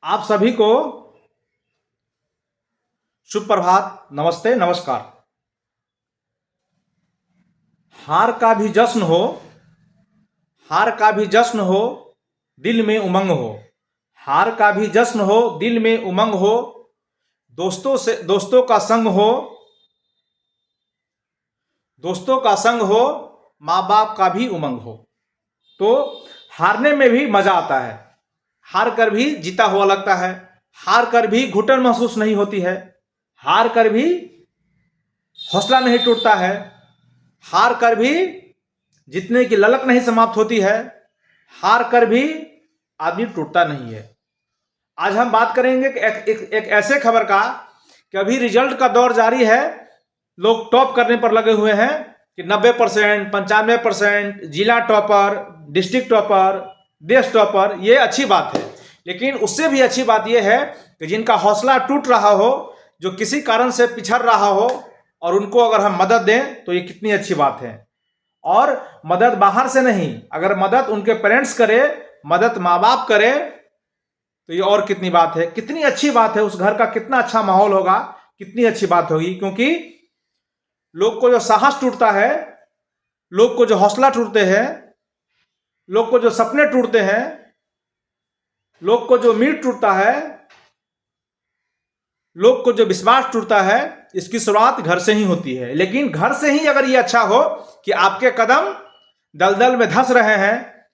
आप सभी को शुभ प्रभात, नमस्ते, नमस्कार। हार का भी जश्न हो, हार का भी जश्न हो, दिल में उमंग हो। हार का भी जश्न हो, दिल में उमंग हो। दोस्तों का संग हो, दोस्तों का संग हो, माँ बाप का भी उमंग हो। तो हारने में भी मजा आता है, हार कर भी जीता हुआ लगता है, हार कर भी घुटन महसूस नहीं होती है, हार कर भी हौसला नहीं टूटता है, हार कर भी जीतने की ललक नहीं समाप्त होती है, हार कर भी आदमी टूटता नहीं है। आज हम बात करेंगे एक ऐसे खबर का कि अभी रिजल्ट का दौर जारी है। लोग टॉप करने पर लगे हुए हैं कि 90%, 95%, जिला टॉपर, डिस्ट्रिक्ट टॉपर, देश टॉपर। ये अच्छी बात है, लेकिन उससे भी अच्छी बात यह है कि जिनका हौसला टूट रहा हो, जो किसी कारण से पिछड़ रहा हो, और उनको अगर हम मदद दें तो ये कितनी अच्छी बात है। और मदद बाहर से नहीं, अगर मदद उनके पेरेंट्स करे, मदद माँ बाप करे, तो ये और कितनी बात है, कितनी अच्छी बात है। उस घर का कितना अच्छा माहौल होगा, कितनी अच्छी बात होगी। क्योंकि लोग को जो साहस टूटता है, लोग को जो हौसला टूटते हैं, लोग को जो सपने टूटते हैं, लोग को जो उम्मीद टूटता है, लोग को जो विश्वास टूटता है, इसकी शुरुआत घर से ही होती है। लेकिन घर से ही अगर ये अच्छा हो कि आपके कदम दलदल में धंस रहे हैं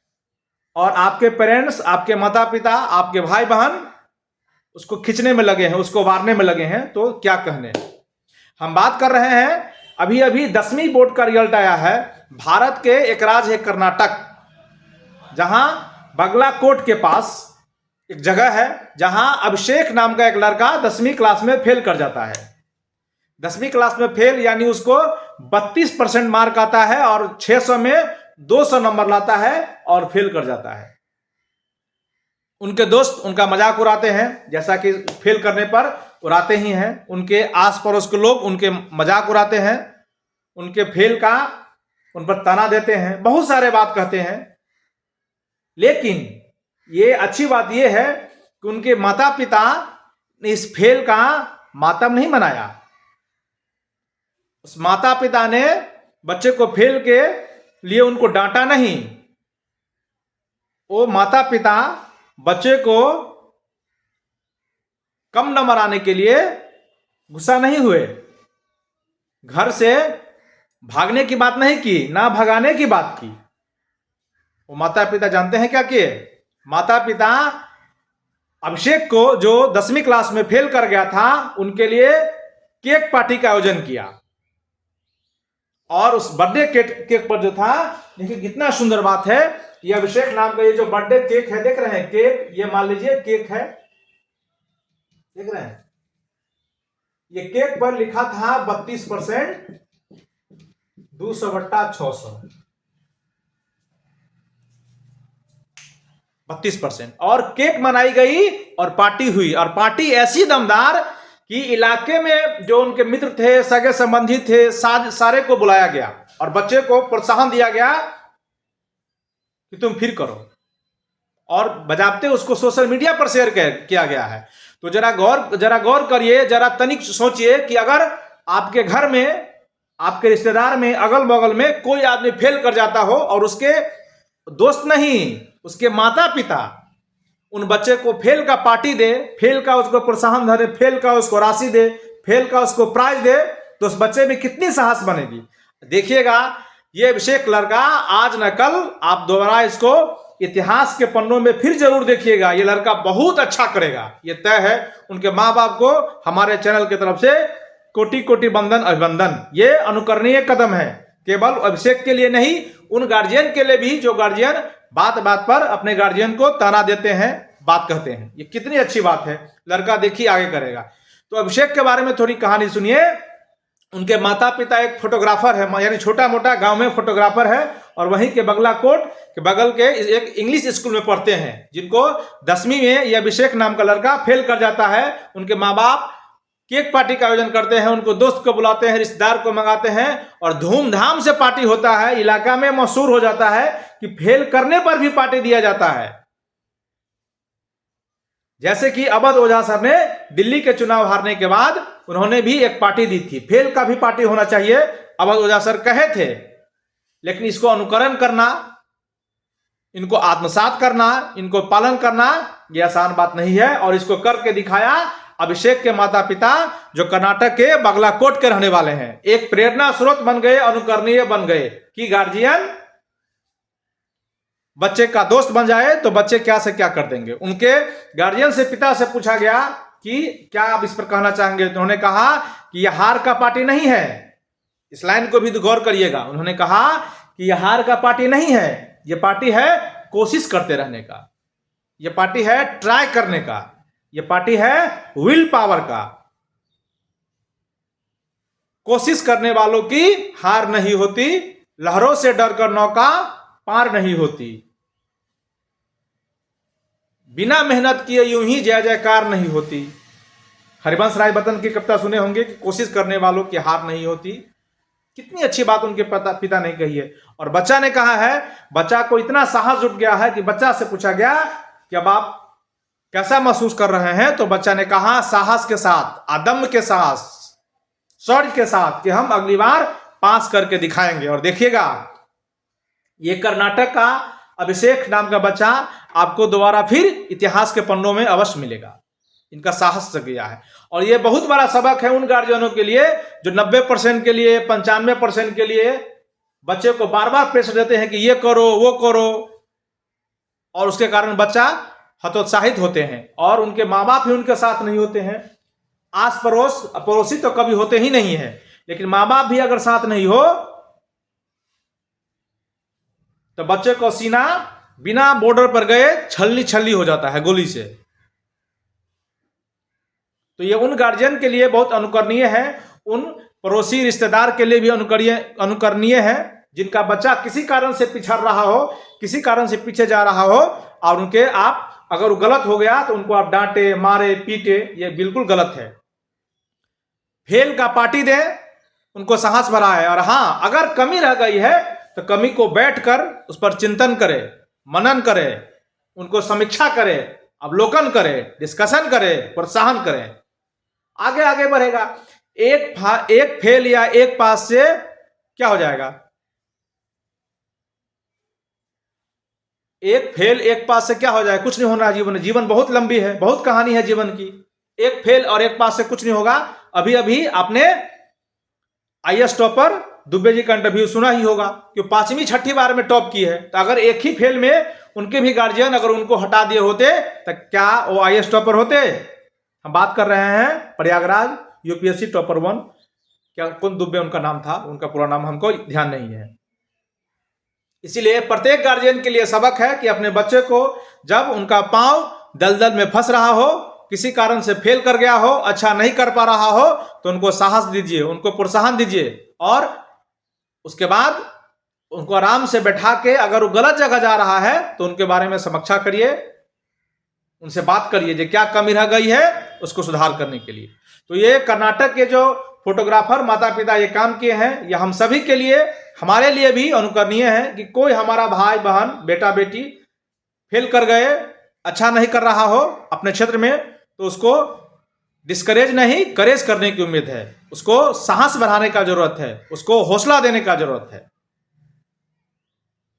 और आपके पेरेंट्स, आपके माता पिता, आपके भाई बहन उसको खींचने में लगे हैं, उसको वारने में लगे हैं, तो क्या कहने। हम बात कर रहे हैं, अभी अभी 10वीं बोर्ड का रिजल्ट आया है। भारत के एक राज्य है कर्नाटक, जहां बगलाकोट के पास एक जगह है जहां अभिषेक नाम का एक लड़का 10वीं क्लास में फेल कर जाता है। 10वीं क्लास में फेल यानी उसको 32% मार्क आता है और 600 में 200 नंबर लाता है और फेल कर जाता है। उनके दोस्त उनका मजाक उड़ाते हैं, जैसा कि फेल करने पर उड़ाते ही हैं। उनके आस पड़ोस के लोग उनके मजाक उड़ाते हैं, उनके फेल का उन पर ताना देते हैं, बहुत सारे बात कहते हैं। लेकिन ये अच्छी बात ये है कि उनके माता पिता ने इस फेल का मातम नहीं मनाया। उस माता पिता ने बच्चे को फेल के लिए उनको डांटा नहीं। वो माता पिता बच्चे को कम नंबर आने के लिए गुस्सा नहीं हुए, घर से भागने की बात नहीं की, ना भगाने की बात की। वो माता पिता जानते हैं क्या किए? माता पिता अभिषेक को, जो 10वीं क्लास में फेल कर गया था, उनके लिए केक पार्टी का आयोजन किया। और उस बर्थडे केक पर जो था, देखिए कितना सुंदर बात है। ये अभिषेक नाम का ये जो बर्थडे केक है, देख रहे हैं केक, ये मान लीजिए केक है, देख रहे हैं। ये केक पर लिखा था 32%, 200/600, 32%। और केक मनाई गई और पार्टी हुई, और पार्टी ऐसी दमदार कि इलाके में जो उनके मित्र थे, सगे संबंधी थे, सारे को बुलाया गया और बच्चे को प्रोत्साहन दिया गया कि तुम फिर करो, और बजाबते उसको सोशल मीडिया पर शेयर किया गया है। तो जरा गौर करिए, जरा तनिक सोचिए कि अगर आपके घर में, आपके रिश्तेदार में, अगल बगल में कोई आदमी फेल कर जाता हो और उसके दोस्त नहीं, उसके माता पिता उन बच्चे को फेल का पार्टी दे, फेल का उसको प्रोत्साहन धरे, फेल का उसको राशि दे, फेल का उसको प्राइज दे, तो उस बच्चे में कितनी साहस बनेगी। देखिएगा, ये अभिषेक लड़का आज न कल आप दोबारा इसको इतिहास के पन्नों में फिर जरूर देखिएगा। ये लड़का बहुत अच्छा करेगा, ये तय है। उनके माँ बाप को हमारे चैनल की तरफ से कोटि कोटि वंदन, अभिनंदन। ये अनुकरणीय कदम है, केवल अभिषेक के लिए नहीं, उन गार्जियन के लिए भी जो गार्जियन बात बात पर अपने गार्जियन को ताना देते हैं, बात कहते हैं। ये कितनी अच्छी बात है। लड़का देखिए आगे करेगा। तो अभिषेक के बारे में थोड़ी कहानी सुनिए। उनके माता पिता एक फोटोग्राफर है, यानी छोटा मोटा गांव में फोटोग्राफर है, और वहीं के बगलाकोट के बगल के एक इंग्लिश स्कूल में पढ़ते हैं, जिनको 10वीं में ये अभिषेक नाम का लड़का फेल कर जाता है। उनके माँ बाप केक पार्टी का आयोजन करते हैं, उनको दोस्त को बुलाते हैं, रिश्तेदार को मंगाते हैं, और धूमधाम से पार्टी होता है। इलाका में मशहूर हो जाता है कि फेल करने पर भी पार्टी दिया जाता है। जैसे कि अवध ओझा सर ने दिल्ली के चुनाव हारने के बाद उन्होंने भी एक पार्टी दी थी, फेल का भी पार्टी होना चाहिए, अवध ओझा सर कहे थे। लेकिन इसको अनुकरण करना, इनको आत्मसात करना, इनको पालन करना यह आसान बात नहीं है। और इसको करके दिखाया अभिषेक के माता पिता, जो कर्नाटक के बागलाकोट के रहने वाले हैं। एक प्रेरणा स्रोत बन गए, अनुकरणीय बन गए कि गार्जियन बच्चे का दोस्त बन जाए तो बच्चे क्या से क्या कर देंगे। उनके गार्जियन से, पिता से पूछा गया कि क्या आप इस पर कहना चाहेंगे, तो उन्होंने कहा कि यह हार का पार्टी नहीं है। इस लाइन को भी गौर करिएगा। उन्होंने कहा कि यह हार का पार्टी नहीं है, यह पार्टी है कोशिश करते रहने का, यह पार्टी है ट्राई करने का, यह पार्टी है विल पावर का। कोशिश करने वालों की हार नहीं होती, लहरों से डरकर नौका पार नहीं होती, बिना मेहनत किए यूं ही जय जयकार नहीं होती। हरिवंश राय बच्चन की कविता सुने होंगे कि कोशिश करने वालों की हार नहीं होती। कितनी अच्छी बात उनके पिता ने कही है। और बच्चा ने कहा है, बच्चा को इतना साहस जुट गया है कि बच्चा से पूछा गया कि अब आप कैसा महसूस कर रहे हैं, तो बच्चा ने कहा साहस के साथ, अदम्य के साथ, शौर्य के साथ कि हम अगली बार पास करके दिखाएंगे। और देखिएगा, ये कर्नाटक का अभिषेक नाम का बच्चा आपको दोबारा फिर इतिहास के पन्नों में अवश्य मिलेगा। इनका साहस से गया है। और ये बहुत बड़ा सबक है उन गार्जियनों के लिए जो 90% के लिए, 95% के लिए बच्चे को बार बार प्रेशर देते हैं कि ये करो वो करो, और उसके कारण बच्चा हतोत्साहित होते हैं और उनके माँ बाप ही उनके साथ नहीं होते हैं। आस पड़ोसी तो कभी होते ही नहीं है, लेकिन माँ बाप भी अगर साथ नहीं हो तो बच्चे को सीना बिना बॉर्डर पर गए छलनी छलनी हो जाता है गोली से। तो ये उन गार्जियन के लिए बहुत अनुकरणीय है, उन पड़ोसी रिश्तेदार के लिए भी अनुकरणीय है जिनका बच्चा किसी कारण से पिछड़ रहा हो, किसी कारण से पीछे जा रहा हो, और उनके आप अगर वो गलत हो गया तो उनको आप डांटे, मारे, पीटे, ये बिल्कुल गलत है। फेल का पार्टी दें, उनको साहस भरा है। और हाँ, अगर कमी रह गई है तो कमी को बैठकर उस पर चिंतन करे, मनन करे, उनको समीक्षा करे, अवलोकन करे, डिस्कशन करे, प्रोत्साहन करे, आगे आगे बढ़ेगा। एक फेल या एक पास से क्या हो जाएगा? एक फेल एक पास से क्या हो जाए? कुछ नहीं होना। जीवन बहुत लंबी है, बहुत कहानी है जीवन की। एक फेल और एक पास से कुछ नहीं होगा। अभी अभी आपने आईएएस टॉपर दुबे जी का इंटरव्यू सुना ही होगा कि 5वीं 6ठी बार में टॉप की है। तो अगर एक ही फेल में उनके भी गार्जियन अगर उनको हटा दिए होते तो क्या वो आईएएस टॉपर होते? हम बात कर रहे हैं प्रयागराज यूपीएससी टॉपर 1, क्या कौन दुबे उनका नाम था, उनका पूरा नाम हमको ध्यान नहीं है। इसीलिए प्रत्येक गार्जियन के लिए सबक है कि अपने बच्चे को जब उनका पांव दलदल में फंस रहा हो, किसी कारण से फेल कर गया हो, अच्छा नहीं कर पा रहा हो, तो उनको साहस दीजिए, उनको प्रोत्साहन दीजिए, और उसके बाद उनको आराम से बैठा के अगर वो गलत जगह जा रहा है तो उनके बारे में समीक्षा करिए, उनसे बात करिए जो क्या कमी रह गई है उसको सुधार करने के लिए। तो ये कर्नाटक के जो फोटोग्राफर माता पिता ये काम किए हैं, ये हम सभी के लिए, हमारे लिए भी अनुकरणीय है कि कोई हमारा भाई बहन बेटा बेटी फेल कर गए, अच्छा नहीं कर रहा हो अपने क्षेत्र में, तो उसको डिस्करेज नहीं, करेज करने की उम्मीद है, उसको साहस बढ़ाने का जरूरत है, उसको हौसला देने का जरूरत है।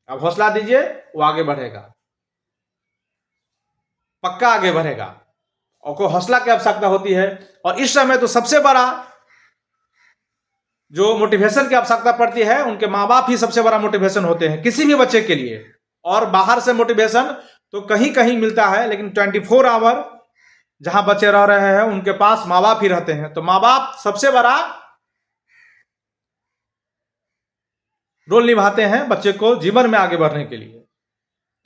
अब हौसला दीजिए, वो आगे बढ़ेगा, पक्का आगे बढ़ेगा। और को हौसला की आवश्यकता होती है। और इस समय तो सबसे बड़ा जो मोटिवेशन की आवश्यकता पड़ती है, उनके माँ बाप ही सबसे बड़ा मोटिवेशन होते हैं किसी भी बच्चे के लिए। और बाहर से मोटिवेशन तो कहीं कहीं मिलता है, लेकिन 24 आवर जहां बच्चे रह रहे हैं उनके पास माँ बाप ही रहते हैं। तो माँ बाप सबसे बड़ा रोल निभाते हैं बच्चे को जीवन में आगे बढ़ने के लिए।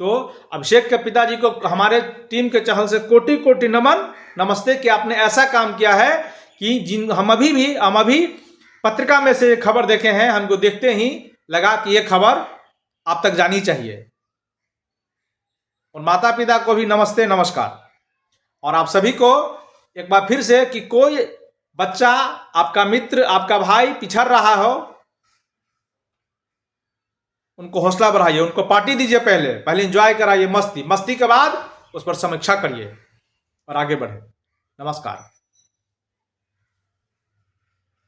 तो अभिषेक के पिताजी को हमारे टीम के चहल से कोटि कोटि नमन, नमस्ते कि आपने ऐसा काम किया है कि हम अभी पत्रिका में से खबर देखे हैं, हमको देखते ही लगा कि ये खबर आप तक जानी चाहिए। और माता पिता को भी नमस्ते नमस्कार। और आप सभी को एक बार फिर से कि कोई बच्चा, आपका मित्र, आपका भाई पिछड़ रहा हो, उनको हौसला बढ़ाइए, उनको पार्टी दीजिए, पहले एंजॉय कराइए, मस्ती के बाद उस पर समीक्षा करिए। और आगे बढ़े। नमस्कार।